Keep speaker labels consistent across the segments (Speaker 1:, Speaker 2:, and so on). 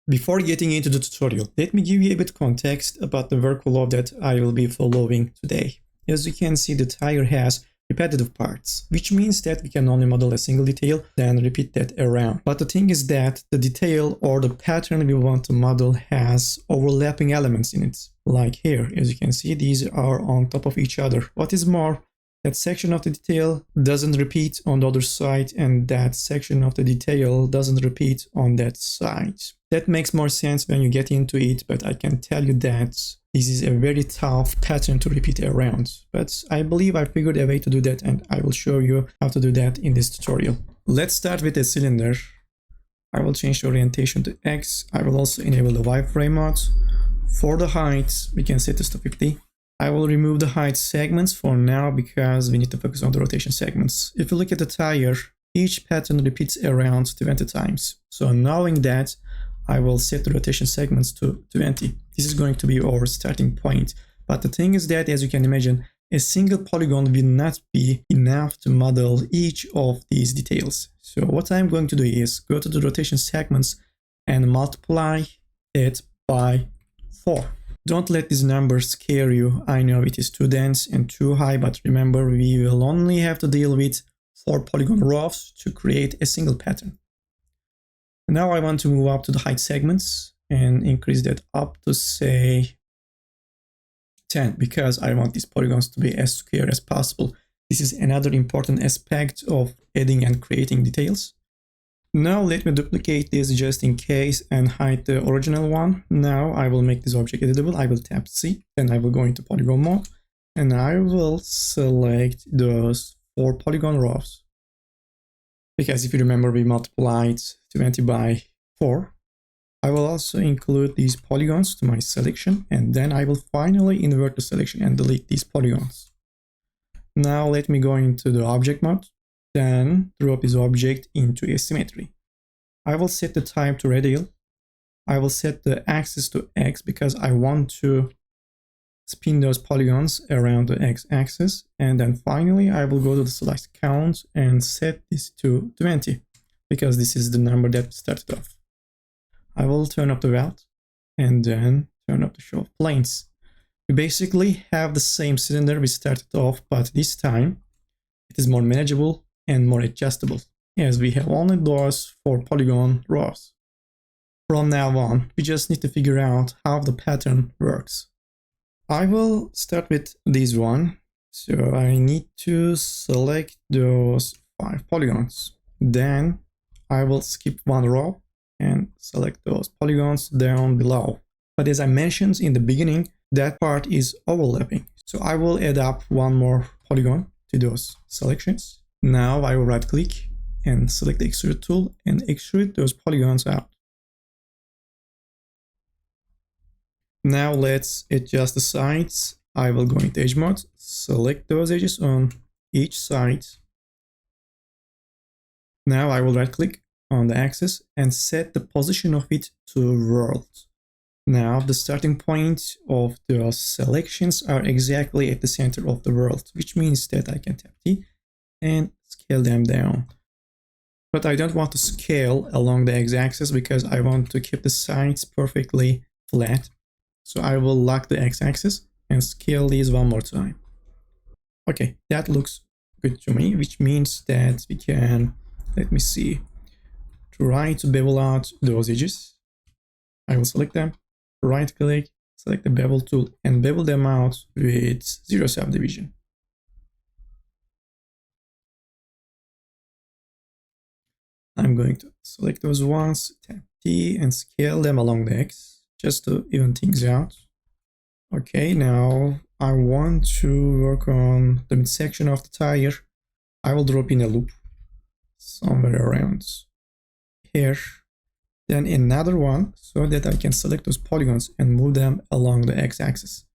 Speaker 1: Before getting into the tutorial, let me give you a bit context about the workflow that I will be following today. As you can see, the tire has repetitive parts, which means that we can only model a single detail, then repeat that around. But the thing is that the detail or the pattern we want to model has overlapping elements in it. Like here, as you can see, these are on top of each other. What is more, that section of the detail doesn't repeat on the other side, and that section of the detail doesn't repeat on that side. That makes more sense when you get into it, but I can tell you that this is a very tough pattern to repeat around. But I believe I figured a way to do that, and I will show you how to do that in this tutorial. Let's start with a cylinder. I will change the orientation to X. I will also enable the wireframe mode. For the height, we can set this to 50. I will remove the height segments for now because we need to focus on the rotation segments. If you look at the tire, each pattern repeats around 20 times. So knowing that, I will set the rotation segments to 20. This is going to be our starting point. But the thing is that, as you can imagine, a single polygon will not be enough to model each of these details. So what I'm going to do is go to the rotation segments and multiply it by 4. Don't let these numbers scare you. I know it is too dense and too high, but remember, we will only have to deal with 4 polygon rows to create a single pattern. Now I want to move up to the height segments and increase that up to, say, 10, because I want these polygons to be as square as possible. This is another important aspect of adding and creating details. Now let me duplicate this just in case and hide the original one. Now I will make this object editable. I will tap C, then I will go into polygon mode, and I will select those 4 polygon rows. Because if you remember, we multiplied 20 by 4. I will also include these polygons to my selection, and then I will finally invert the selection and delete these polygons. Now let me go into the object mode, then drop this object into a symmetry. I will set the type to radial. I will set the axis to X because I want to spin those polygons around the X-axis, and then finally I will go to the select count and set this to 20 because this is the number that started off. I will turn up the weld and then turn up the show of planes. We basically have the same cylinder we started off, but this time it is more manageable and more adjustable as we have only those 4 polygon rows. From now on, we just need to figure out how the pattern works. I will start with this one. So I need to select those 5 polygons. Then I will skip 1 row and select those polygons down below. But as I mentioned in the beginning, that part is overlapping. So I will add up 1 more polygon to those selections. Now I will right click and select the extrude tool and extrude those polygons out. Now let's adjust the sides. I will go into edge mode, select those edges on each side. Now I will right click on the axis and set the position of it to world. Now the starting point of the selections are exactly at the center of the world, which means that I can tap T and scale them down. But I don't want to scale along the x-axis because I want to keep the sides perfectly flat. So I will lock the x-axis and scale these 1 more time. Okay, that looks good to me, which means that we can, let me see, try to bevel out those edges. I will select them, right click, select the bevel tool and bevel them out with 0 subdivision. I'm going to select those ones, tap T and scale them along the X just to even things out. Okay, now I want to work on the midsection of the tire. I will drop in a loop somewhere around here, then another one so that I can select those polygons and move them along the x-axis.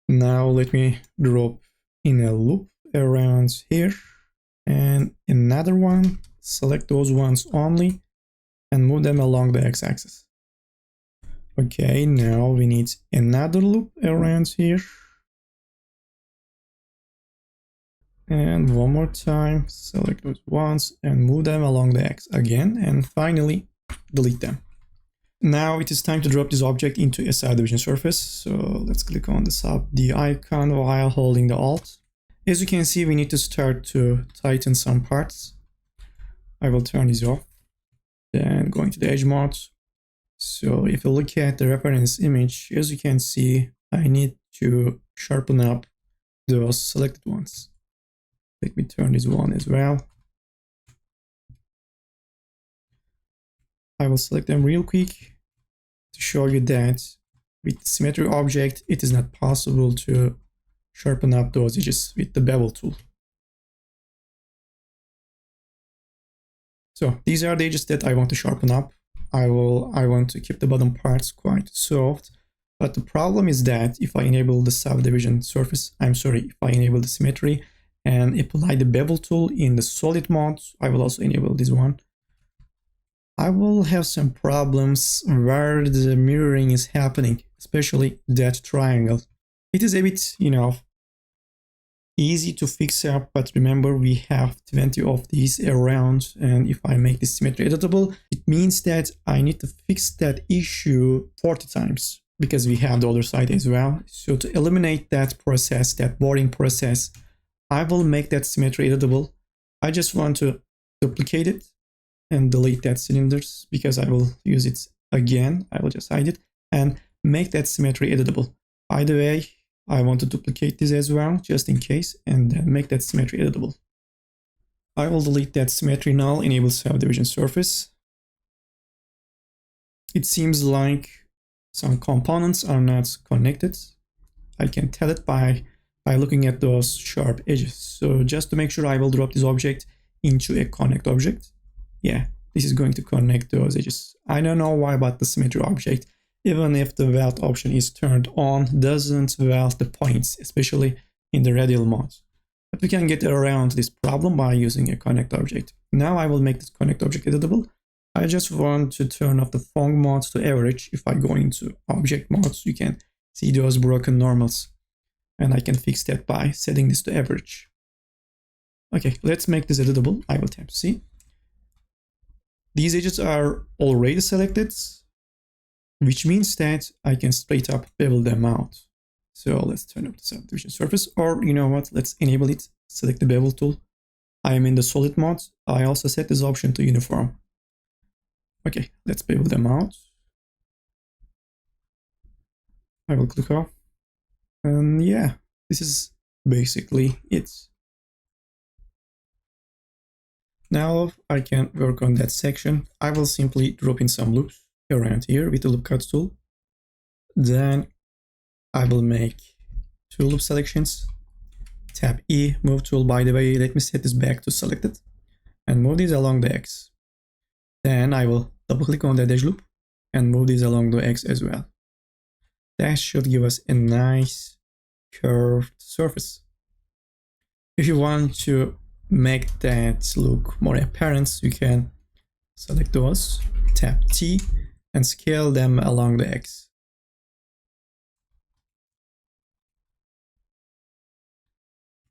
Speaker 1: Now let me drop in a loop around here and another one, select those ones only and move them along the x-axis. Okay, now we need another loop around here. And 1 more time, select those ones and move them along the X again, and finally delete them. Now it is time to drop this object into a subdivision surface. So let's click on the icon while holding the Alt. As you can see, we need to start to tighten some parts. I will turn this off. Then going to the edge mode. So if you look at the reference image, as you can see, I need to sharpen up those selected ones. Let me turn this one as well. I will select them real quick to show you that with the symmetry object, it is not possible to sharpen up those edges with the bevel tool. So these are the edges that I want to sharpen up. I want to keep the bottom parts quite soft. But the problem is that if I enable the subdivision surface, if I enable the symmetry and apply the bevel tool in the solid mode, I will also enable this one. I will have some problems where the mirroring is happening, especially that triangle. It is a bit, easy to fix up, but remember we have 20 of these around, and if I make this symmetry editable, it means that I need to fix that issue 40 times because we have the other side as well. So to eliminate that process, that boring process, I will make that symmetry editable. I just want to duplicate it and delete that cylinders because I will use it again. I will just hide it and make that symmetry editable. By the way, I want to duplicate this as well, just in case, and then make that symmetry editable. I will delete that symmetry null, enable subdivision surface. It seems like some components are not connected. I can tell it by looking at those sharp edges. So just to make sure, I will drop this object into a connect object. Yeah, this is going to connect those edges. I don't know why, but the symmetry object, even if the weld option is turned on, doesn't weld the points, especially in the radial mode. But we can get around this problem by using a connect object. Now I will make this connect object editable. I just want to turn off the Phong mode to average. If I go into object modes, you can see those broken normals. And I can fix that by setting this to average. Okay, let's make this editable. I will tap C. These edges are already selected, which means that I can straight up bevel them out. So let's turn up the subdivision surface, or you know what, let's enable it, select the bevel tool. I am in the solid mode. I also set this option to uniform. Okay, let's bevel them out. I will click off. And yeah, this is basically it. Now I can work on that section. I will simply drop in some loops around here with the loop cut tool. Then I will make two loop selections. Tap E, move tool. By the way, let me set this back to selected and move these along the X. Then I will double click on the edge loop and move these along the X as well. That should give us a nice curved surface. If you want to make that look more apparent, you can select those, tap T, and scale them along the X.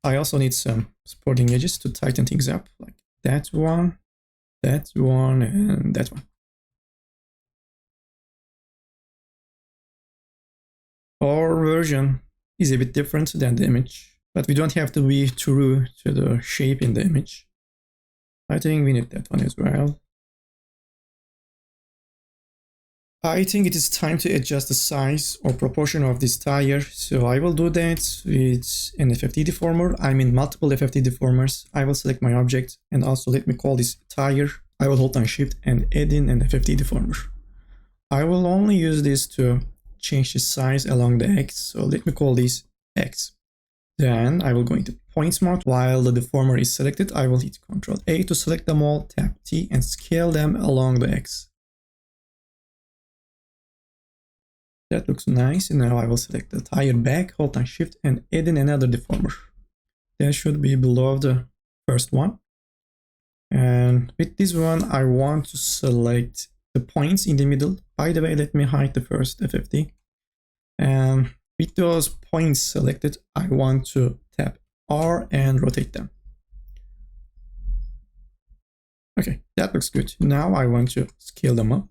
Speaker 1: I also need some supporting edges to tighten things up, like that one, and that one. Our version is a bit different than the image, but we don't have to be true to the shape in the image. I think we need that one as well. I think it is time to adjust the size or proportion of this tire, so I will do that with an FFT deformer. I'm in multiple FFT deformers. I will select my object and also let me call this tire. I will hold down Shift and add in an FFT deformer. I will only use this to change the size along the X, so let me call this X. Then I will go into points mode. While the deformer is selected, I will hit Ctrl A to select them all, tap T and scale them along the X. That looks nice. And now I will select the tire back, hold down Shift and add in another deformer. That should be below the first one. And with this one, I want to select the points in the middle. By the way, let me hide the first FFT. And with those points selected, I want to tap R and rotate them. Okay, that looks good. Now I want to scale them up.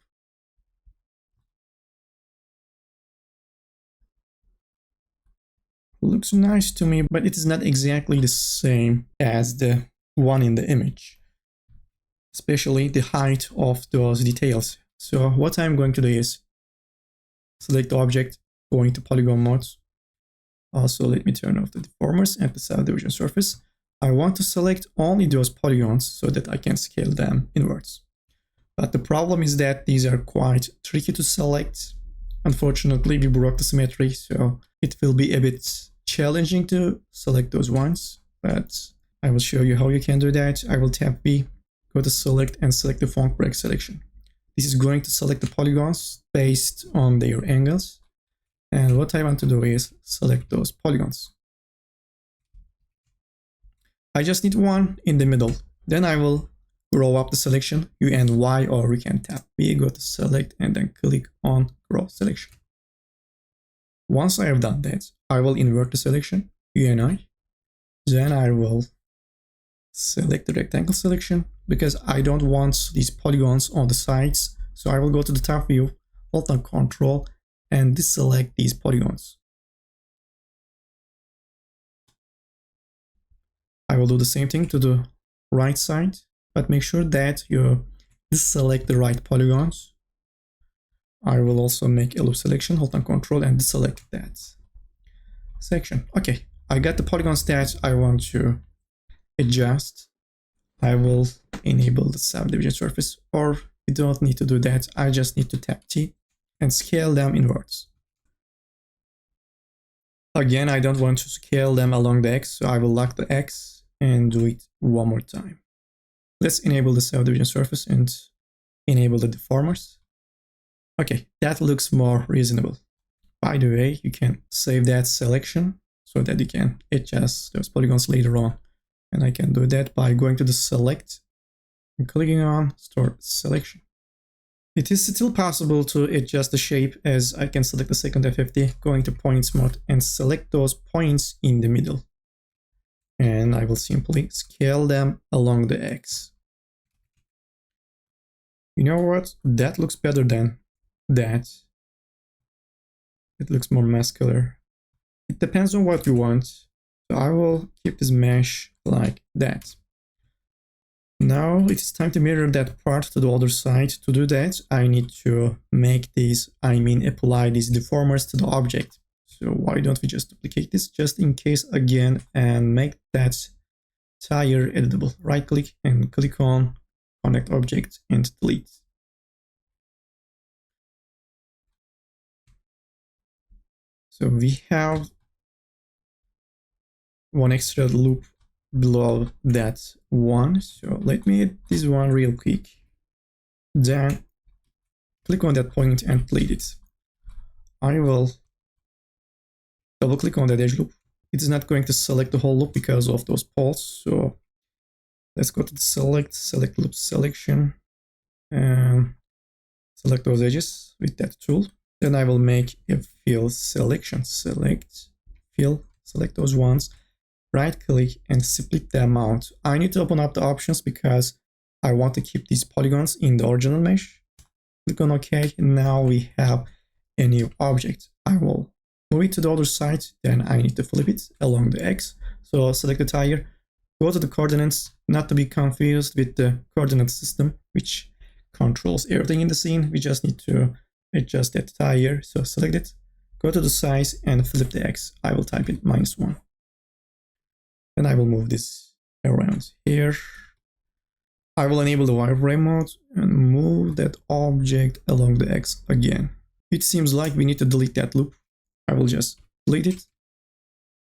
Speaker 1: Looks nice to me, but it is not exactly the same as the one in the image, especially the height of those details. So what I'm going to do is select the object, go into polygon mode. Also, let me turn off the deformers and the subdivision surface. I want to select only those polygons so that I can scale them inwards. But the problem is that these are quite tricky to select. Unfortunately, we broke the symmetry, so it will be a bit challenging to select those ones. But I will show you how you can do that. I will tap B, go to select and select the font break selection. This is going to select the polygons based on their angles. And what I want to do is select those polygons. I just need one in the middle. Then I will grow up the selection, U and Y, or we can tap B, go to select and then click on grow selection. Once I have done that, I will invert the selection, U and I. Then I will select the rectangle selection because I don't want these polygons on the sides. So I will go to the top view, hold down Control and deselect these polygons. I will do the same thing to the right side, but make sure that you deselect the right polygons. I will also make a loop selection, hold down Control and deselect that section. Okay, I got the polygons that I want to adjust. I will enable the subdivision surface, or you don't need to do that. I just need to tap T and scale them inwards. Again, I don't want to scale them along the X, so I will lock the X and do it one more time. Let's enable the subdivision surface and enable the deformers. Okay, that looks more reasonable. By the way, you can save that selection so that you can adjust those polygons later on. And I can do that by going to the select and clicking on store selection. It is still possible to adjust the shape, as I can select the second F50, going to points mode and select those points in the middle. And I will simply scale them along the X. You know what? That looks better than that. It looks more muscular. It depends on what you want. So I will keep this mesh like that. Now it's time to mirror that part to the other side. To do that, I need to make these, apply these deformers to the object. So why don't we just duplicate this just in case again and make that tire editable. Right click and click on connect object and delete. So we have one extra loop below that one. So let me hit this one real quick. Then click on that point and delete it. I will double click on that edge loop. It is not going to select the whole loop because of those poles. So let's go to the select loop selection and select those edges with that tool. Then I will make a fill selection, select fill, select those ones, right click and split them out. I need to open up the options because I want to keep these polygons in the original mesh. Click on OK. Now we have a new object. I will move it to the other side. Then I need to flip it along the X. So select the tire, go to the coordinates, not to be confused with the coordinate system, which controls everything in the scene. We just need to adjust that tire. So select it, go to the size and flip the X. I will type in -1. Then I will move this around here. I will enable the wireframe mode and move that object along the X again. It seems like we need to delete that loop. I will just delete it.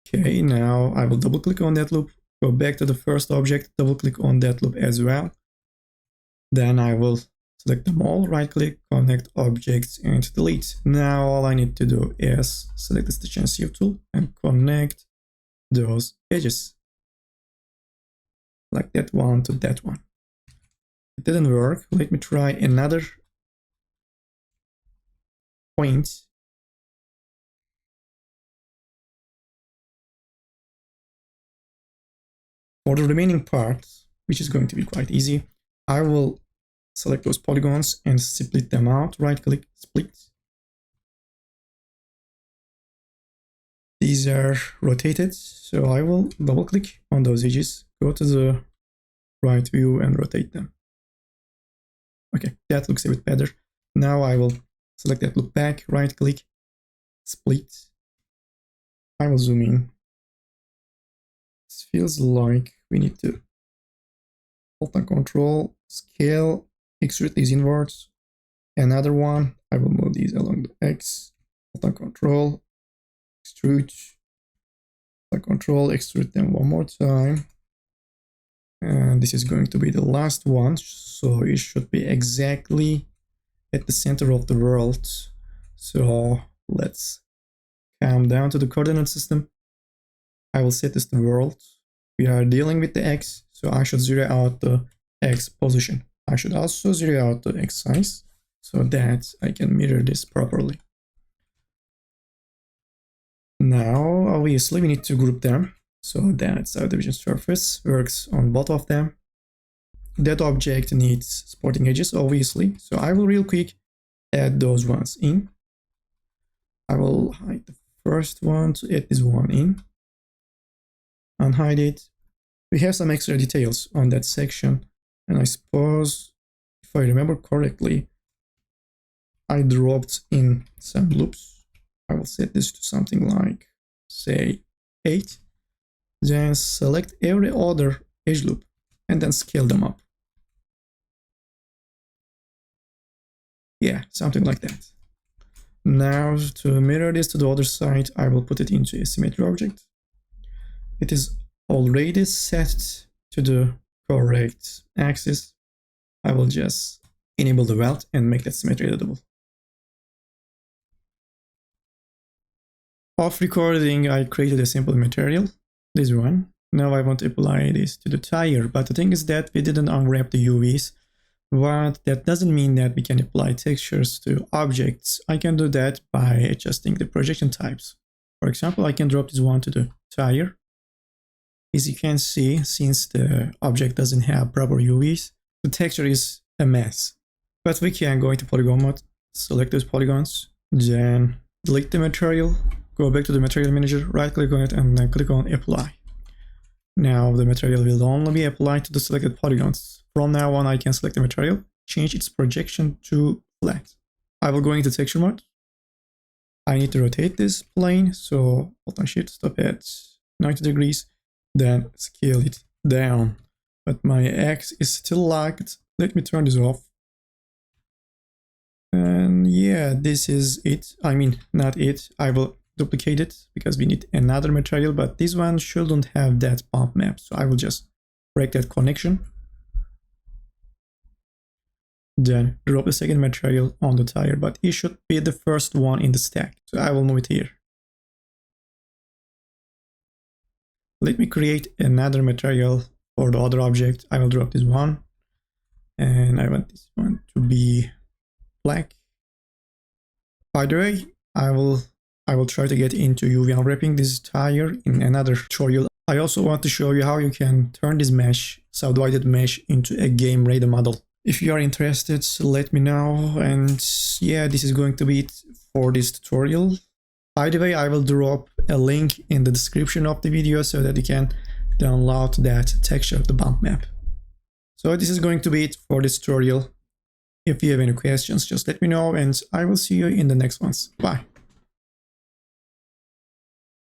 Speaker 1: Okay, now I will double click on that loop, go back to the first object, double click on that loop as well. Then I will select them all, right click, connect objects and delete. Now all I need to do is select the stitch and sieve tool and connect those edges. Like that one to that one. It didn't work. Let me try another point. For the remaining parts, which is going to be quite easy, I will select those polygons and split them out. Right click, split. these are rotated, so I will double click on those edges, go to the right view and rotate them. Okay, that looks a bit better. Now I will select that loop back, right click, split. I will zoom in. This feels like we need to hold and control, scale, extrude these inwards. Another one, I will move these along the X, hold and control, extrude, hold and control, extrude them one more time. And this is going to be the last one, so it should be exactly at the center of the world. So let's come down to the coordinate system. I will set this to world. We are dealing with the X, so I should zero out the X position. I should also zero out the X size so that I can mirror this properly. Now, obviously, we need to group them so that subdivision surface works on both of them. That object needs supporting edges, obviously, so I will real quick add those ones in. I will hide the first one to add this one in. Unhide it. We have some extra details on that section, and I suppose, if I remember correctly, I dropped in some loops. I will set this to something like, say, 8. Then select every other edge loop and then scale them up. Yeah, something like that. Now, to mirror this to the other side, I will put it into a symmetry object. It is already set to the correct axis. I will just enable the weld and make that symmetry editable. Off recording, I created a simple material, this one. Now I want to apply this to the tire, but the thing is that we didn't unwrap the UVs. But that doesn't mean that we can apply textures to objects. I can do that by adjusting the projection types. For example, I can drop this one to the tire. As you can see, since the object doesn't have proper UVs, the texture is a mess. But we can go into polygon mode, select those polygons, then delete the material, go back to the material manager, right click on it, and then click on apply. Now the material will only be applied to the selected polygons. From now on, I can select the material, change its projection to flat. I will go into texture mode. I need to rotate this plane, so Alt and Shift, stop at 90 degrees, then scale it down. But my X is still locked. Let me turn this off. And yeah, this is it. I mean, not it. I will duplicate it because we need another material, but this one shouldn't have that bump map. So I will just break that connection. Then drop the second material on the tire, but it should be the first one in the stack. So I will move it here. Let me create another material for the other object. I will drop this one, and I want this one to be black. By the way, I will try to get into UV unwrapping this tire in another tutorial. I also want to show you how you can turn this mesh, subdivided mesh, into a game ready model. If you are interested, let me know. And yeah, this is going to be it for this tutorial. By the way, I will drop a link in the description of the video so that you can download that texture of the bump map. So this is going to be it for this tutorial. If you have any questions, just let me know, and I will see you in the next ones. Bye.